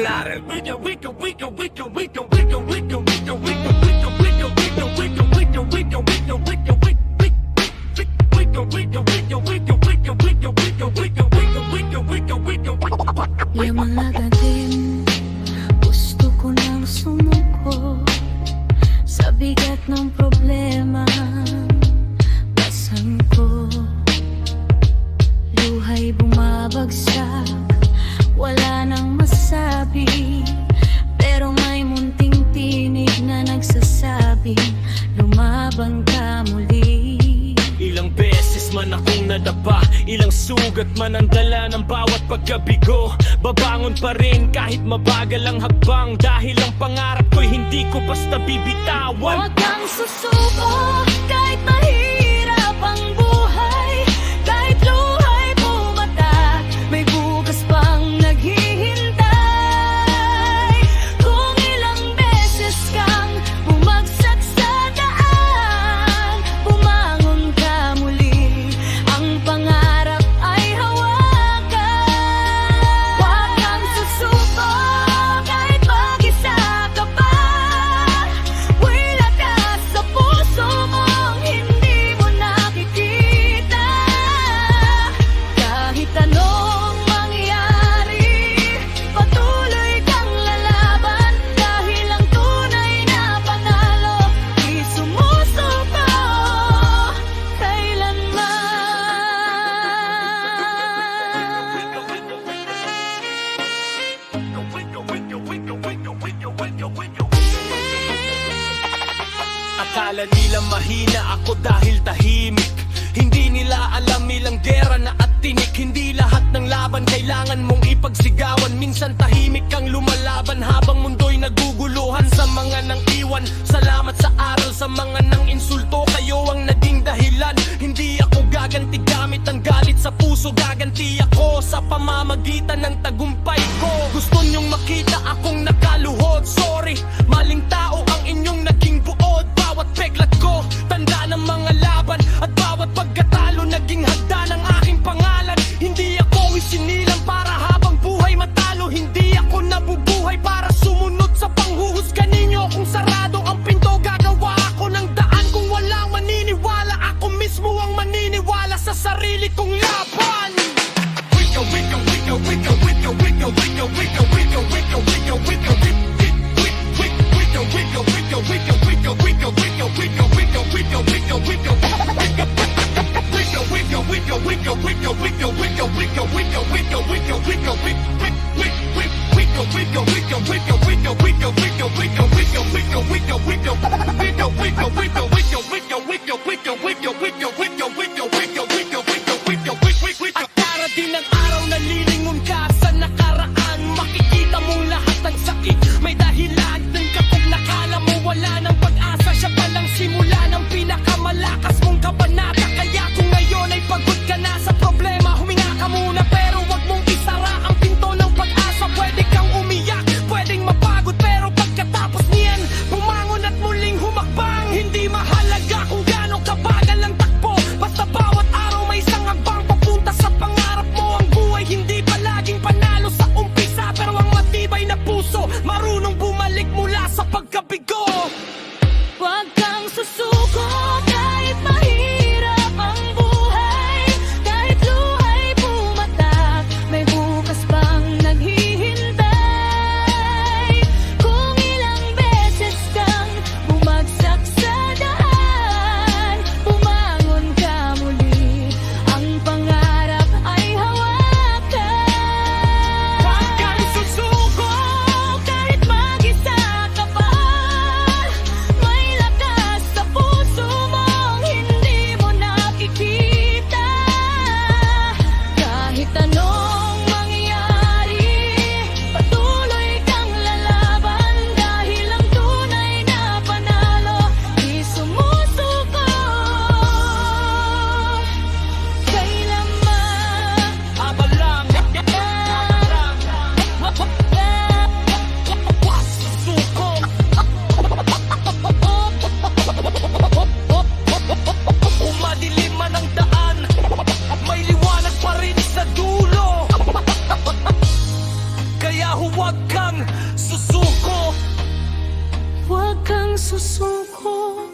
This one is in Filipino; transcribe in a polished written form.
lahat. Yamalaga din, gusto ko nang sumuko sa bigat ng problema. Basan ko, luhay bumabagsak, wala nang masabi, pero may munting tinig na nagsasabing lumaban ka muli. Ilang beses man akong nadapa, ilang sugat man ang dala ng bawat pagkabigo. Babangon pa rin kahit mabagal ang hakbang, dahil ang pangarap ko'y hindi ko basta bibitawan. Huwag kang susuko kahit mahirap ang buhay, kahit luhay bumata, may bukas pang naghihintay. Kung ilang beses kang bumagsak sa daan, bumangon ka muli, ang pangarap ay hawakan. Huwag kang susuko kahit mag-isa ka pa, may lakas sa puso mong hindi mo nakikita. Kahit anong mangyari, patuloy kang lalaban, dahil ang tunay na panalo di sumusuko Akala nila mahina ako dahil tahimik, hindi nila alam ilang gera na at tinik. Hindi lahat ng laban kailangan mong ipagsigawan, minsan tahimik kang lumalaban habang mundo'y naguguluhan. Sa mga nang iwan, salamat sa aral, sa mga nang insulto, kayo ang naging dahilan. Hindi ako gaganti gamit ang galit sa puso, gaganti ako sa pamamagitan ng tagumpay ko. Gusto nyong makita akong nakaluhod, sorry, maling tao ang inyong naging buod. Bawat peklat ko, tanda ng mga laban, at bawat pagkatalo naging hagdan ng aking pangalan. Hindi ako isinilang para habang buhay matalo, hindi ako nabubuhay para sumunod sa panghuhusga ninyo. Kung sarado ang pinto, gagawa ako ng daan. Kung walang maniniwala, ako mismo ang maniniwala sa sarili kong laban. At darating ang araw na lilingon ka sa nakaraan, makikita mong lahat ng sakit may dahilan. Kapag nakala mo wala ng pag-asa, siya palang simula ng pinakamalakas mong kabanata. Kaya kung ngayon ay pagod ka na sa problema, huminga ka muna, pero wag mong isara ang pinto ng pag-asa. Pwede kang umiyak, pwedeng mapagod, pero pagkatapos niyan, bumangon at muling humakbang. Hindi mahalaga kung gaano kabagal ang huwag kang susuko. Huwag kang susuko.